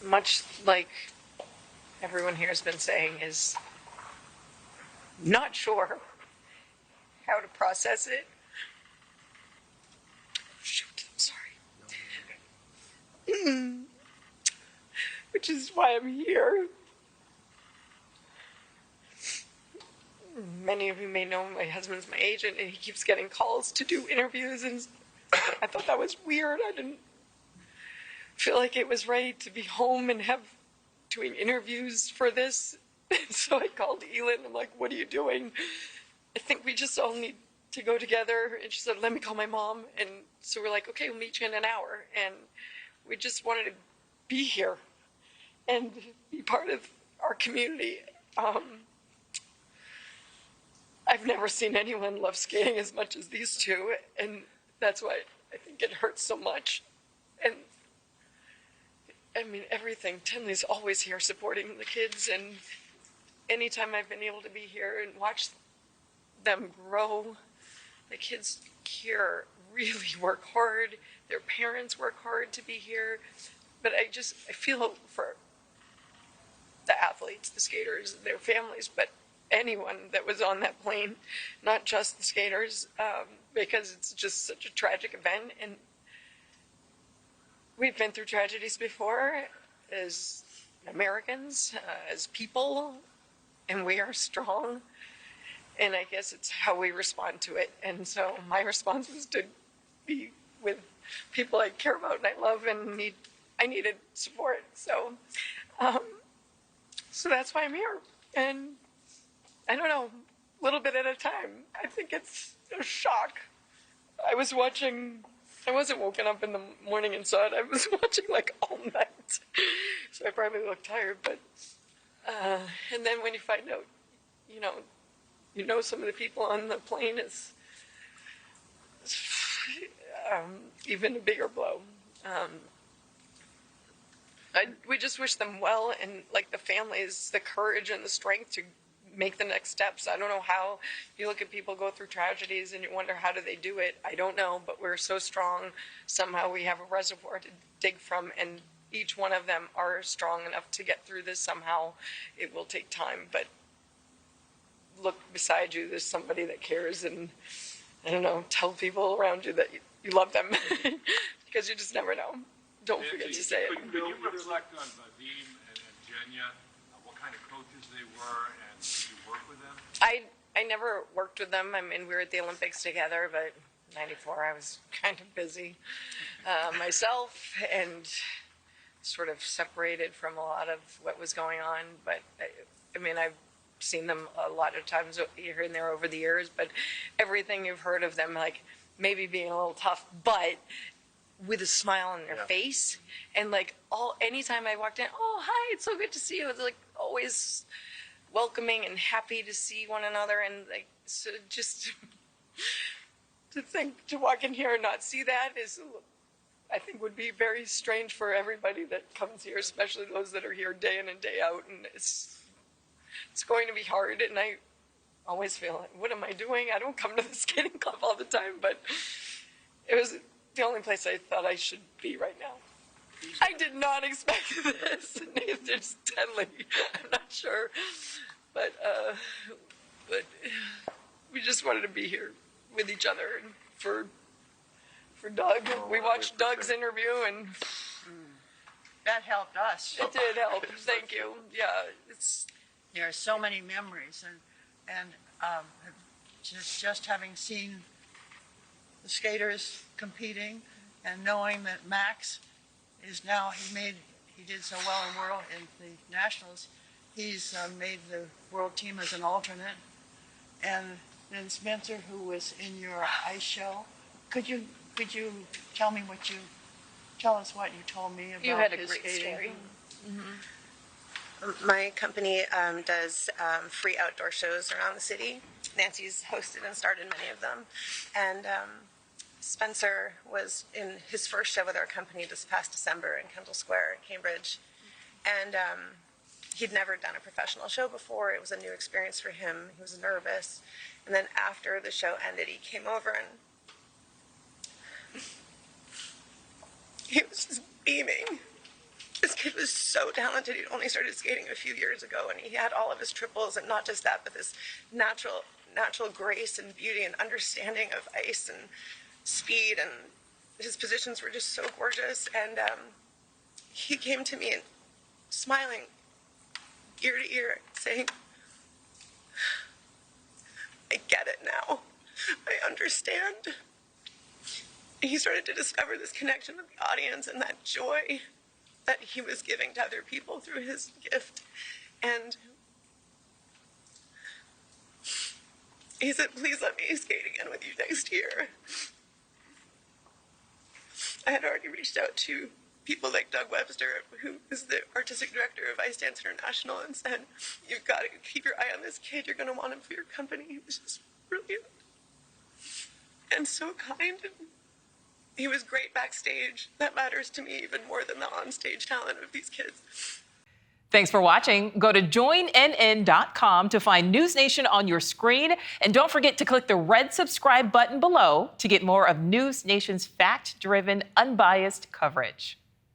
Much like everyone here has been saying, is not sure how to process it. Shoot, I'm sorry. Which is why I'm here. Many of you may know my husband's my agent, and he keeps getting calls to do interviews, and I thought that was weird. I didn't feel like it was right to be home and have doing interviews for this. So I called Elin. I'm like, what are you doing? I think we just all need to go together. And she said, let me call my mom. And so we're like, okay, we'll meet you in an hour. And we just wanted to be here and be part of our community. I've never seen anyone love skating as much as these two, and that's why I think it hurts so much. And I mean, everything. Tinley's always here supporting the kids, and anytime I've been able to be here and watch them grow, the kids here really work hard. Their parents work hard to be here. But I feel for the athletes, the skaters, their families, but anyone that was on that plane, not just the skaters, because it's just such a tragic event. And we've been through tragedies before as Americans, as people, and we are strong. And I guess it's how we respond to it. And so my response was to be with people I care about and I love, and I needed support. So, so that's why I'm here. And I don't know, a little bit at a time. I think it's a shock. I wasn't woken up in the morning and saw it. I was watching like all night. So I probably look tired, but, and then when you find out, you know some of the people on the plane, is even a bigger blow. We just wish them well, and like the families, the courage and the strength to make the next steps. I don't know how. You look at people go through tragedies and you wonder, how do they do it? I don't know, but we're so strong. Somehow we have a reservoir to dig from, and each one of them are strong enough to get through this somehow. It will take time, but look beside you, there's somebody that cares, and I don't know, tell people around you that you love them, because you just never know. Don't forget to say it. Could you reflect on Vadim and Jenya, what kind of coaches they were, and did you work with them? I never worked with them. I mean, we were at the Olympics together, but in '94 I was kind of busy myself, and sort of separated from a lot of what was going on. But I mean, I've seen them a lot of times here and there over the years, but everything you've heard of them, like maybe being a little tough, but with a smile on their face, and like anytime I walked in, oh hi, it's so good to see you. It's like always welcoming and happy to see one another, and like so just to walk in here and not see that is, I think, would be very strange for everybody that comes here, especially those that are here day in and day out, and it's going to be hard. And I always feel like, what am I doing? I don't come to the skating club all the time, but it was the only place I thought I should be right now. I did not expect this, neither did Tenley. I'm not sure, but we just wanted to be here with each other, and for Doug. We watched Doug's interview, and that helped us. It did help. Thank you. Yeah, there are so many memories, and just having seen the skaters competing, and knowing that Max is now, he did so well in the nationals. He's made the world team as an alternate, and then Spencer, who was in your ice show. Could you tell us what you told me about you had a his great skating? story. Mm-hmm. My company does free outdoor shows around the city. Nancy's hosted and started many of them. And Spencer was in his first show with our company this past December in Kendall Square in Cambridge. And he'd never done a professional show before. It was a new experience for him. He was nervous. And then after the show ended, he came over and he was just beaming. kid was so talented. He'd only started skating a few years ago, and he had all of his triples, and not just that, but this natural grace and beauty and understanding of ice and speed, and his positions were just so gorgeous. And he came to me and smiling ear to ear, saying, I get it now. I understand. And he started to discover this connection with the audience and that joy that he was giving to other people through his gift. And he said, please let me skate again with you next year. I had already reached out to people like Doug Webster, who is the artistic director of Ice Dance International, and said, you've got to keep your eye on this kid. You're going to want him for your company. He was just brilliant and so kind. And he was great backstage. That matters to me even more than the onstage talent of these kids. Thanks for watching. Go to joinnn.com to find NewsNation on your screen. And don't forget to click the red subscribe button below to get more of NewsNation's fact-driven, unbiased coverage.